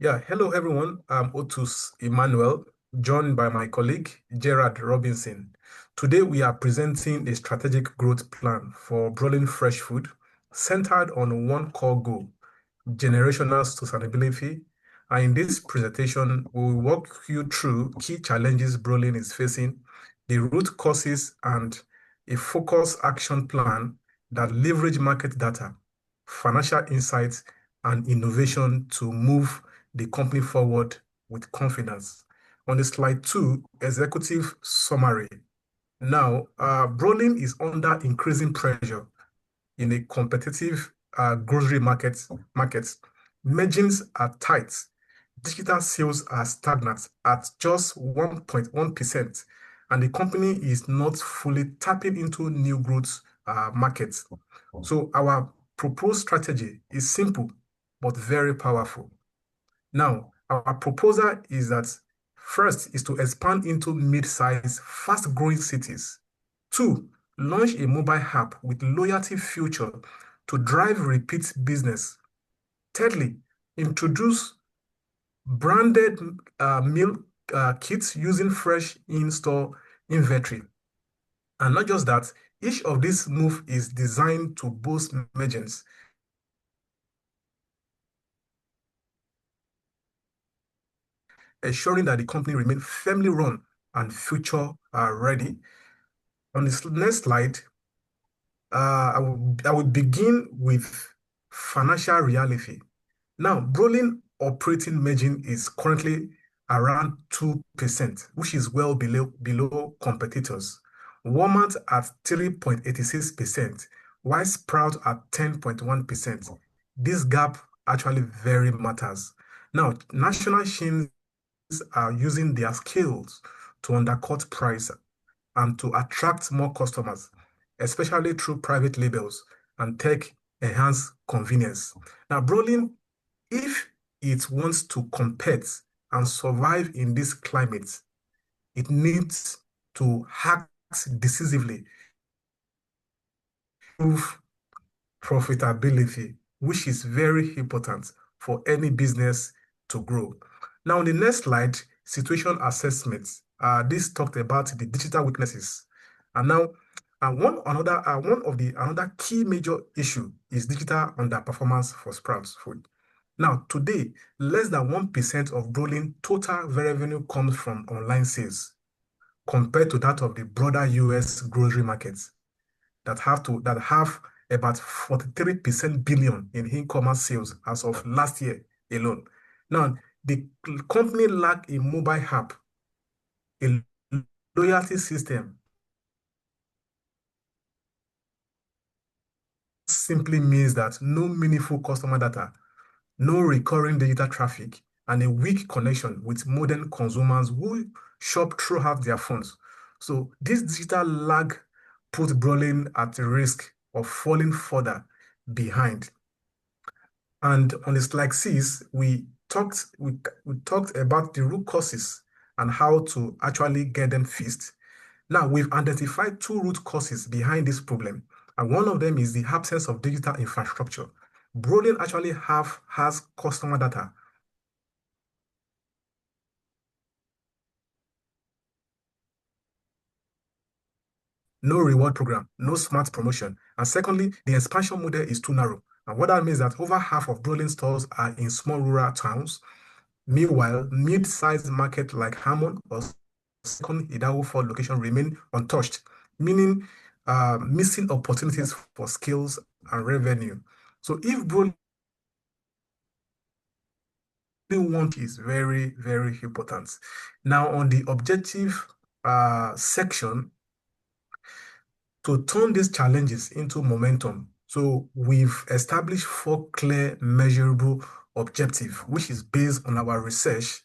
Yeah, hello everyone. I'm Otus Emmanuel, joined by my colleague Gerard Robinson. Today we are presenting a strategic growth plan for Brolin Fresh Food centered on one core goal, generational sustainability. And in this presentation, we will walk you through key challenges Brolin is facing, the root causes, and a focused action plan that leverage market data, financial insights, and innovation to move the company forward with confidence. On the slide 2, executive summary. Now, Brolin is under increasing pressure in a competitive grocery market. Margins are tight. Digital sales are stagnant at just 1.1%, and the company is not fully tapping into new growth markets. So our proposed strategy is simple but very powerful. Now, our proposal is that first is to expand into mid-sized, fast-growing cities. Two, launch a mobile app with loyalty feature to drive repeat business. Thirdly, introduce branded meal kits using fresh in-store inventory. And not just that, each of these moves is designed to boost margins, ensuring that the company remains firmly run and future ready. On this next slide, I will begin with financial reality. Now, Brolin operating margin is currently around 2%, which is well below competitors. Walmart at 3.86%, while Sprout at 10.1%. This gap actually very matters. Now, national chains are using their skills to undercut price and to attract more customers, especially through private labels and tech-enhanced convenience. Now, Brolin, if it wants to compete and survive in this climate, it needs to act decisively, improve profitability, which is very important for any business to grow. Now, on the next slide, situation assessment. This talked about the digital weaknesses. And now, another key major issue is digital underperformance for Sprouts Food. Now, today, less than 1% of Brolin total revenue comes from online sales, compared to that of the broader US grocery markets that have about 43% billion in e-commerce sales as of last year alone. Now, the company lack a mobile app, a loyalty system. Simply means that no meaningful customer data, no recurring digital traffic, and a weak connection with modern consumers who shop throughout their phones. So this digital lag put Brolin at risk of falling further behind. And on the slide 6, we talked about the root causes and how to actually get them fixed. Now, we've identified two root causes behind this problem, and one of them is the absence of digital infrastructure. Brolin actually has customer data, no reward program, no smart promotion. And secondly, the expansion model is too narrow. And what that means is that over half of Brolin stores are in small rural towns. Meanwhile, mid-sized markets like Hammond or second Idaho Ford location remain untouched, meaning missing opportunities for skills and revenue. So if Brolin want is very, very important. Now, on the objective section, to turn these challenges into momentum. So we've established 4 clear, measurable objectives, which is based on our research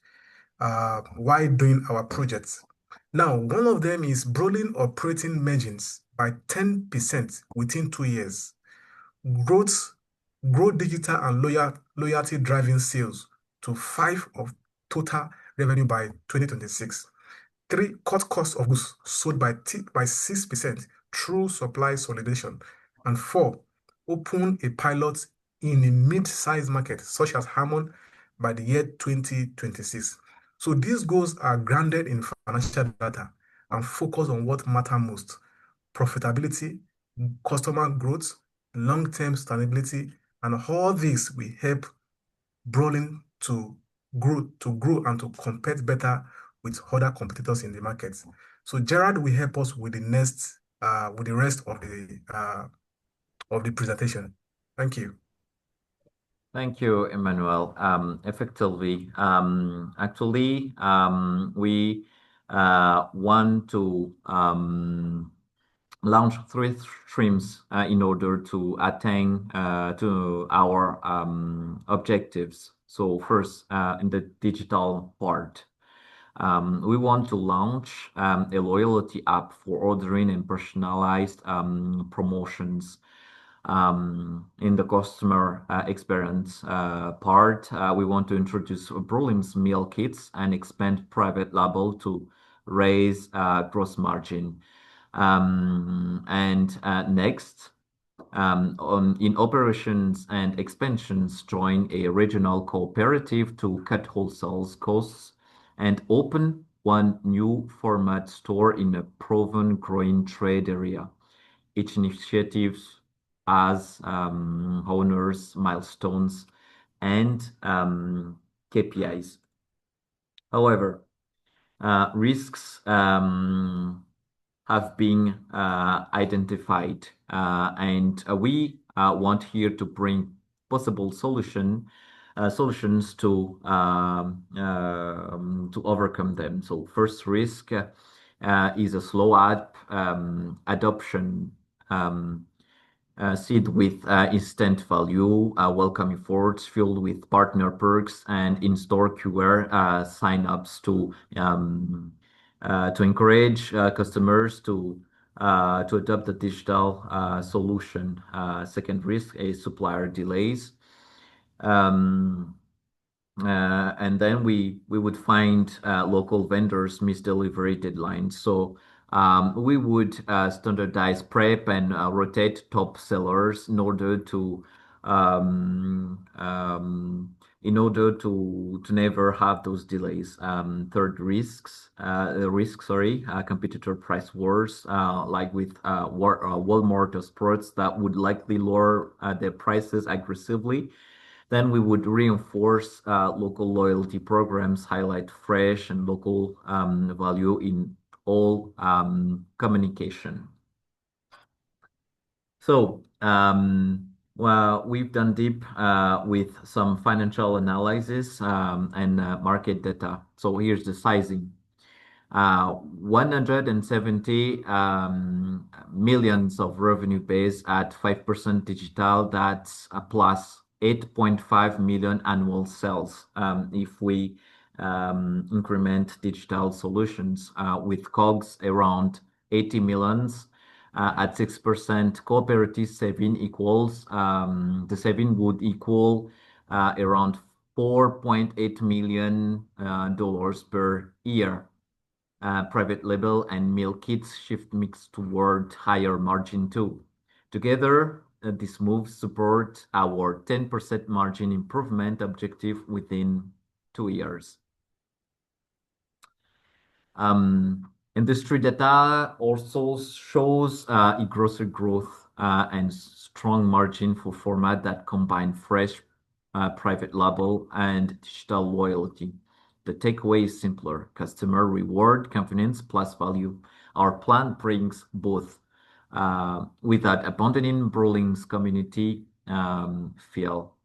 while doing our projects. Now, one of them is Brolin operating margins by 10% within 2 years. Grow digital and loyalty driving sales to 5 of total revenue by 2026. 3, cut cost of goods sold by 6% through supply consolidation. And 4, open a pilot in a mid-sized market such as Hammond by the year 2026. So these goals are grounded in financial data and focus on what matters most: profitability, customer growth, long-term sustainability, and all this will help Brolin to grow and to compete better with other competitors in the market. So Gerard will help us with the rest of the presentation. Thank you. Thank you, Emmanuel. Effectively, actually, we want to launch three streams in order to attain to our objectives. So first, in the digital part, we want to launch a loyalty app for ordering and personalized promotions. In the customer experience part, we want to introduce Brolim's meal kits and expand private label to raise gross margin. And next, in operations and expansions, join a regional cooperative to cut wholesale costs and open one new format store in a proven growing trade area. Each initiative has owners, milestones, and KPIs. However, risks have been identified, and we want here to bring possible solutions to overcome them. So first risk is a slow adoption. Seed with instant value, welcome efforts fueled with partner perks and in-store QR sign-ups to encourage customers to adopt the digital solution. Second risk is supplier delays. And then we would find local vendors miss delivery deadlines. So we would standardize prep and rotate top sellers in order to never have those delays. Third competitor price wars, like with Walmart or Sports that would likely lower their prices aggressively. Then we would reinforce local loyalty programs, highlight fresh and local value in all communication. So, well, we've done deep with some financial analysis and market data. So here's the sizing. 170 millions of revenue base at 5% digital, that's a plus 8.5 million annual sales. If we increment digital solutions with COGS around 80 millions at 6%, cooperative saving equals, the saving would equal around $4.8 million per year. Private label and meal kits shift mix toward higher margin too. Together, these moves support our 10% margin improvement objective within 2 years. Industry data also shows grocery growth and strong margin for format that combine fresh private label and digital loyalty. The takeaway is simpler: customer reward, confidence plus value. Our plan brings both without abandoning Brolin's community feel.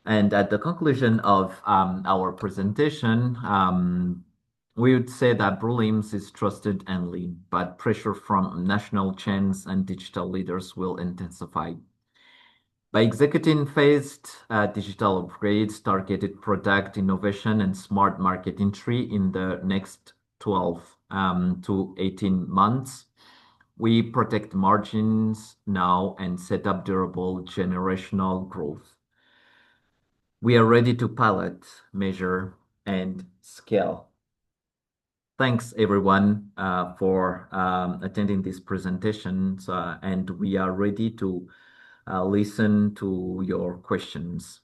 And at the conclusion of our presentation, we would say that Brolim's is trusted and lean, but pressure from national chains and digital leaders will intensify. By executing phased digital upgrades, targeted product innovation, and smart market entry in the next 12 to 18 months, we protect margins now and set up durable generational growth. We are ready to pilot, measure, and scale. Thanks, everyone, for attending this presentation, and we are ready to listen to your questions.